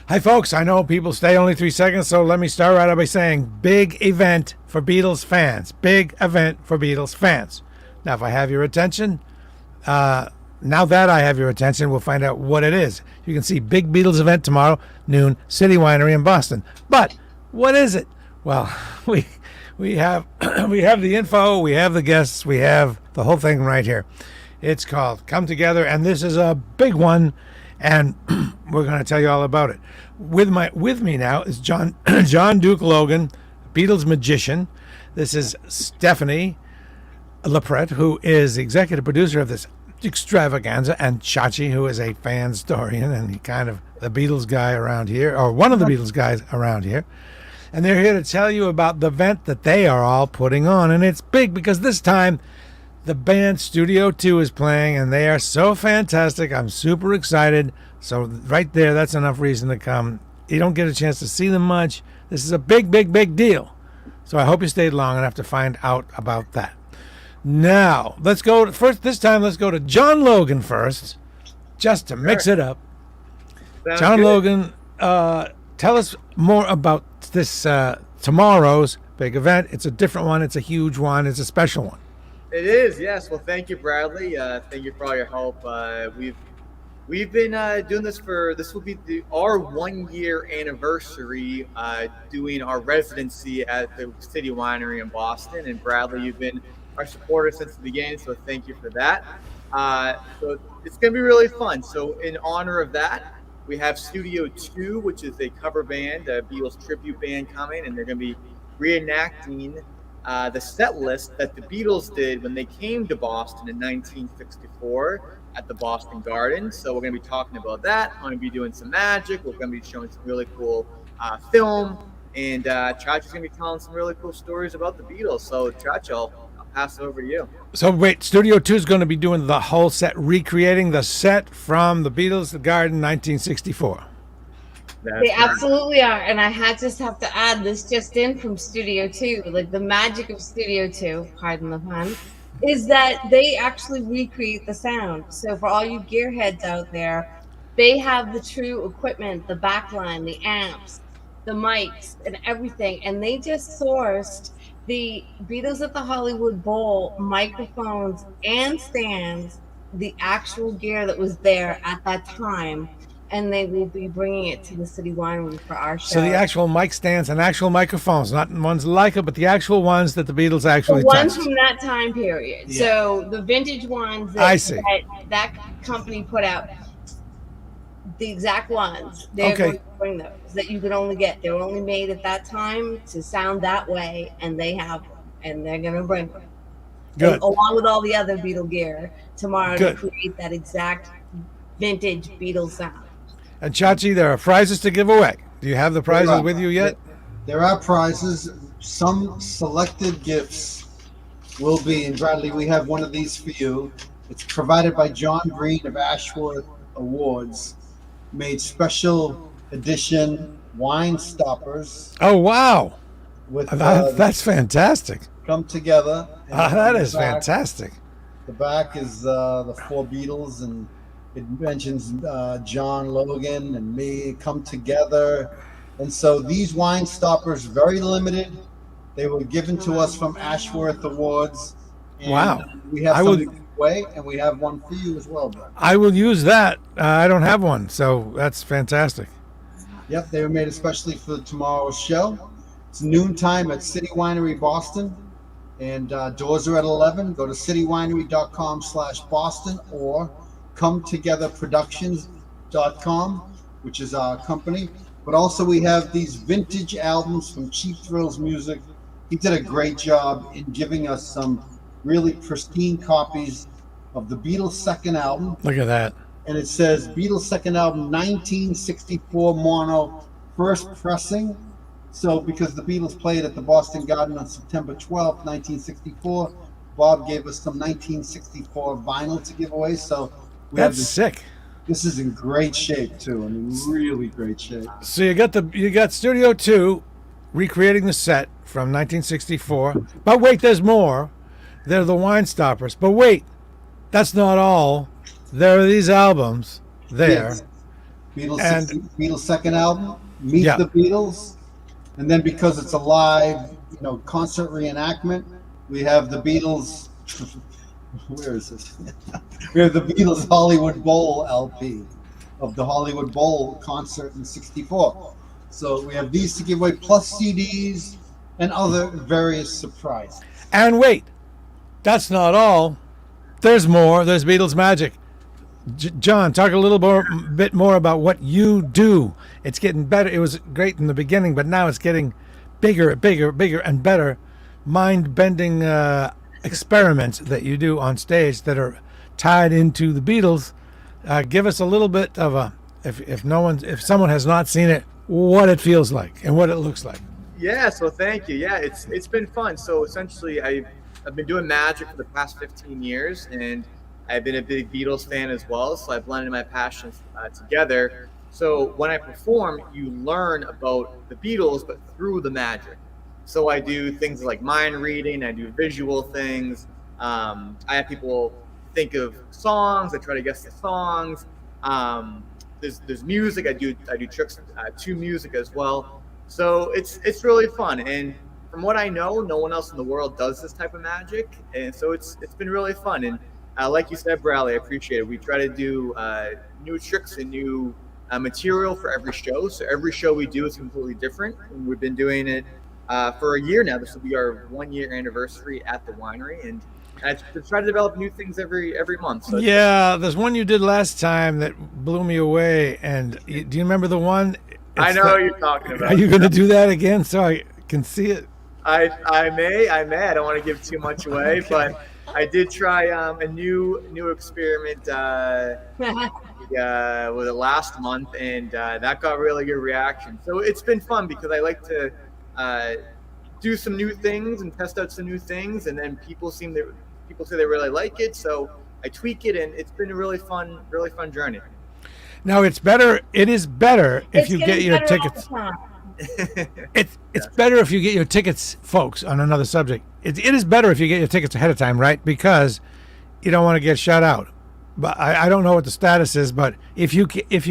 Hi, folks. I know people stay only 3 seconds, so let me start right out by saying big event for Beatles fans. Big event for Beatles fans. Now, if I have your attention, now that I have your attention, we'll find out what it is. You can see big Beatles event tomorrow, noon, City Winery in Boston. But what is it? Well, we have we have the info, we have the guests, we have the whole thing right here. It's called Come Together, and this is a big one, and we're going to tell you all about it. With me now is John Duke Logan, Beatles magician. This is Stephanie LaPrette, who is the executive producer of this extravaganza, and Chachi, who is a fan historian and he kind of the Beatles guy around here, or one of the Beatles guys around here. And they're here to tell you about the event that they are all putting on. And it's big because this time the band Studio 2 is playing, and they are so fantastic. I'm super excited. So right there, that's enough reason to come. You don't get a chance to see them much. This is a big, big, big deal. So I hope you stayed long enough to find out about that. Now, let's go to John Logan first, just to mix it up. Sounds John good. Logan, tell us more about this tomorrow's big event. It's a different one. It's a huge one. It's a special one. It is, yes. Well, thank you, Bradley. Thank you for all your help. We've been doing this this will be our 1 year anniversary, doing our residency at the City Winery in Boston. And Bradley, you've been our supporter since the beginning, so thank you for that. So it's going to be really fun. So in honor of that, we have Studio 2, which is a cover band, a Beatles tribute band coming, and they're going to be reenacting the set list that the Beatles did when they came to Boston in 1964 at the Boston Garden. So we're going to be talking about that. I'm going to be doing some magic. We're going to be showing some really cool film. And Chachi's going to be telling some really cool stories about the Beatles. So Chachi, I'll pass it over to you. So wait, Studio 2 is going to be doing the whole set, recreating the set from the Beatles, the Garden, 1964. They absolutely are, and I just have to add this just in from Studio 2, like the magic of Studio 2, pardon the pun, is that they actually recreate the sound. So for all you gearheads out there, they have the true equipment, the backline, the amps, the mics, and everything, and they just sourced the Beatles at the Hollywood Bowl microphones and stands, the actual gear that was there at that time, and they will be bringing it to the City Winery for our show. So the actual mic stands and actual microphones, not ones like it, but the actual ones that the Beatles actually the ones touched. from that time period. Yeah. So the vintage ones I see. that company put out, the exact ones, they're Okay. going to bring those that you could only get. They were only made at that time to sound that way, and they have them, and they're going to bring them. Good. And along with all the other Beatle gear tomorrow Good. to create that exact vintage Beatles sound. And Chachi, there are prizes to give away. Do you have the prizes with you yet? There are prizes. Some selected gifts will be, and Bradley, we have one of these for you. It's provided by John Green of Ashworth Awards, made special edition wine stoppers Oh, wow. with That's fantastic. come together. And That on is the back- fantastic. The back is the four Beatles, and it mentions John Logan and me come together. And so these wine stoppers, very limited. They were given to us from Ashworth Awards. And Wow. We have I will- something to give away, and we have one for you as well, Brad. I will use that. I don't have one, so that's fantastic. Yep, they were made especially for tomorrow's show. It's noontime at City Winery Boston, and doors are at 11. Go to citywinery.com/Boston or cometogetherproductions.com, which is our company. But also we have these vintage albums from Cheap Thrills Music. He did a great job in giving us some really pristine copies of the Beatles' second album. Look at that. And it says Beatles' second album, 1964 mono, first pressing. So because the Beatles played at the Boston Garden on September 12th, 1964, Bob gave us some 1964 vinyl to give away. So we have That's this. sick. This is in great shape too. I mean, really great shape. So you got Studio 2 recreating the set from 1964. But wait, there's more. They're the wine stoppers. But wait, that's not all. There are these albums there. Yes. And Beatles second album, Meet yeah, the Beatles, and then because it's a live, concert reenactment, we have the Beatles. Where is this? We have the Beatles Hollywood Bowl LP of the Hollywood Bowl concert in '64. So we have these to give away, plus CDs and other various surprises. and wait, that's not all. There's more. There's Beatles magic. John, talk a little bit more about what you do. It's getting better. It was great in the beginning, but now it's getting bigger, bigger, and better. Mind-bending experiments that you do on stage that are tied into the Beatles. Give us a little bit of a, if someone has not seen it, what it feels like and what it looks like. Yeah, so thank you. Yeah, it's been fun. So essentially, I've been doing magic for the past 15 years, and I've been a big Beatles fan as well. So I blended my passions together. So when I perform, you learn about the Beatles, but through the magic. So I do things like mind reading. I do visual things. I have people think of songs. I try to guess the songs. There's music. I do tricks to music as well. So it's really fun. And from what I know, no one else in the world does this type of magic. And so it's been really fun. And like you said, Bradley, I appreciate it. We try to do new tricks and new material for every show. So every show we do is completely different. And we've been doing it for a year now. This will be our 1 year anniversary at the winery, and I try to develop new things every month. So Yeah, there's one you did last time that blew me away. And do you remember the one? I know what you're talking about. Are you going to do that again so I can see it? I may. I don't want to give too much away, but I did try a new experiment with it last month, and that got really good reaction. So it's been fun because I like to do some new things and test out some new things, and then people say they really like it. So I tweak it, and it's been a really fun journey. Now it is better if you get your tickets. It's better if you get your tickets, folks. On another subject, it is better if you get your tickets ahead of time, right? Because you don't want to get shut out. But I don't know what the status is, but if you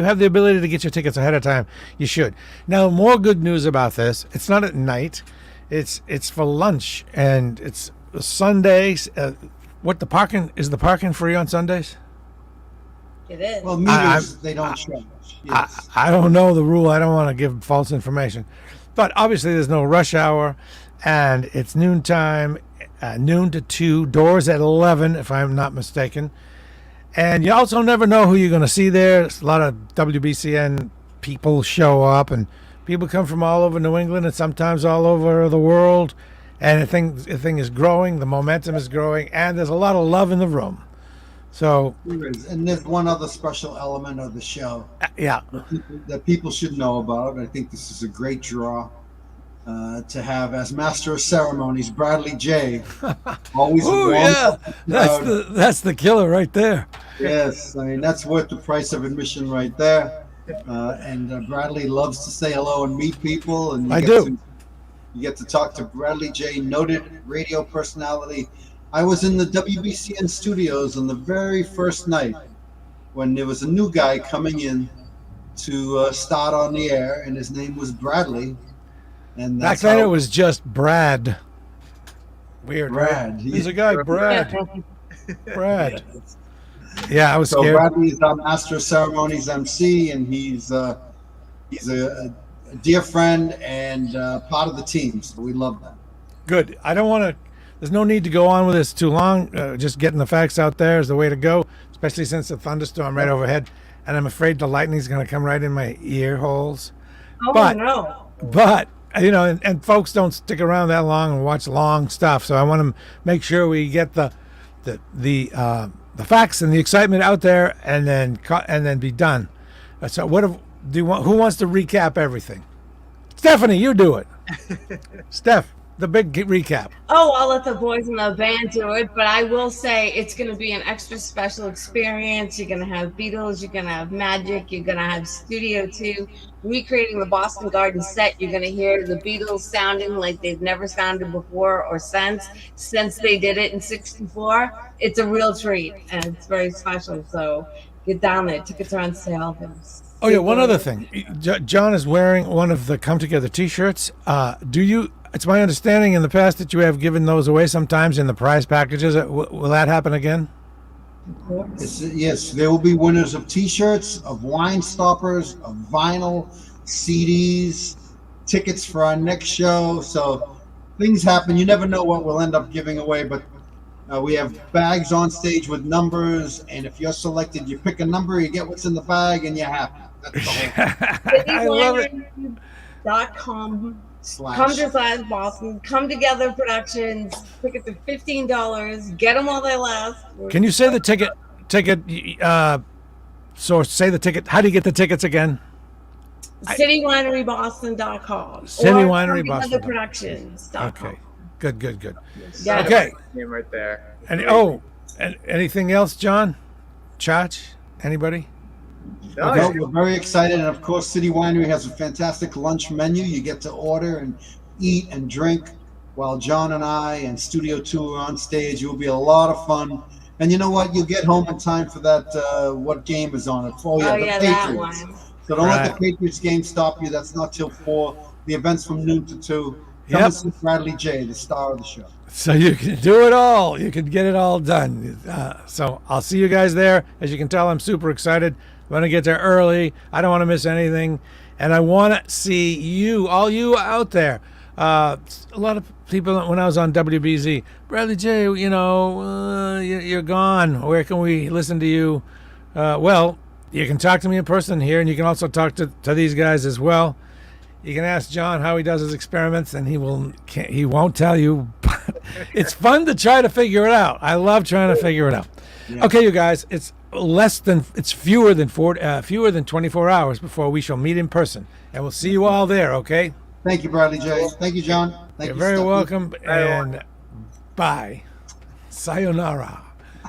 have the ability to get your tickets ahead of time, you should. Now, more good news about this. It's not at night. It's for lunch, and it's Sundays. The parking free on Sundays? It is. Well, meters, they don't change. Yes. I don't know the rule. I don't want to give false information. But obviously there's no rush hour, and it's noontime, noon to 2, doors at 11, if I'm not mistaken. And you also never know who you're going to see there. There's a lot of WBCN people show up, and people come from all over New England and sometimes all over the world. And the thing is growing, the momentum is growing, and there's a lot of love in the room. So, and there's one other special element of the show yeah, that people should know about. I think this is a great draw to have as master of ceremonies, Bradley J. Always oh yeah, that's the killer right there. Yes, I mean that's worth the price of admission right there. And Bradley loves to say hello and meet people, and you get to talk to Bradley J, noted radio personality. I was in the WBCN studios on the very first night when there was a new guy coming in to start on the air, and his name was Bradley. And back then it was just Brad. Weird, Brad. Right? There's a guy, Brad. Brad. Yeah, I was scared. So Bradley's our master of ceremonies MC, and he's a dear friend and part of the team. So we love that. Good. I don't want to. There's no need to go on with this too long. Just getting the facts out there is the way to go, especially since the thunderstorm right overhead, and I'm afraid the lightning's going to come right in my ear holes. Oh no! But and folks don't stick around that long and watch long stuff. So I want to make sure we get the facts and the excitement out there, and then be done. So who wants to recap everything? Stephanie, you do it. Steph, the big recap. Oh, I'll let the boys in the band do it, but I will say it's going to be an extra special experience. You're going to have Beatles, you're going to have magic, you're going to have Studio 2, recreating the Boston Garden set. You're going to hear the Beatles sounding like they've never sounded before or since they did it in '64. It's a real treat, and it's very special, so get down there. Tickets are on sale. Oh yeah, one other thing. John is wearing one of the Come Together T-shirts. Do you? It's my understanding in the past that you have given those away sometimes in the prize packages. Will that happen again? Yes, there will be winners of T-shirts, of wine stoppers, of vinyl, CDs, tickets for our next show. So things happen. You never know what we'll end up giving away, but we have bags on stage with numbers, and if you're selected, you pick a number, you get what's in the bag, and you're happy. That's the whole I love it. .com. slash. Come to Boston. Come Together Productions. Tickets are $15. Get them while they last. Can you say the ticket? So say the ticket. How do you get the tickets again? CityWineryBoston.com. CityWineryBoston.com. Productions.com. Okay. Good. Yeah. Okay. Name right there. And anything else, John? Chach? Anybody? No, No, we're very excited, and of course, City Winery has a fantastic lunch menu. You get to order and eat and drink while John and I and Studio 2 are on stage. It will be a lot of fun. And you know what? You'll get home in time for that. What game is on it? Oh, the that Patriots. one. So don't let Right. the Patriots game stop you. That's not till 4. The event's from noon to 2. Come Yep. and see Bradley J., the star of the show. So you can do it all. You can get it all done. So I'll see you guys there. As you can tell, I'm super excited. I'm going to get there early. I don't want to miss anything. And I want to see you, all you out there. A lot of people, when I was on WBZ, Bradley J., you're gone. Where can we listen to you? Well, you can talk to me in person here, and you can also talk to these guys as well. You can ask John how he does his experiments, and he won't tell you. But it's fun to try to figure it out. I love trying to figure it out. Yeah. Okay, you guys, it's fewer than 24 hours before we shall meet in person, and we'll see you all there. Okay. Thank you, Bradley J. Thank you, John. Thank You're you, very Stephanie. welcome, and bye. Sayonara.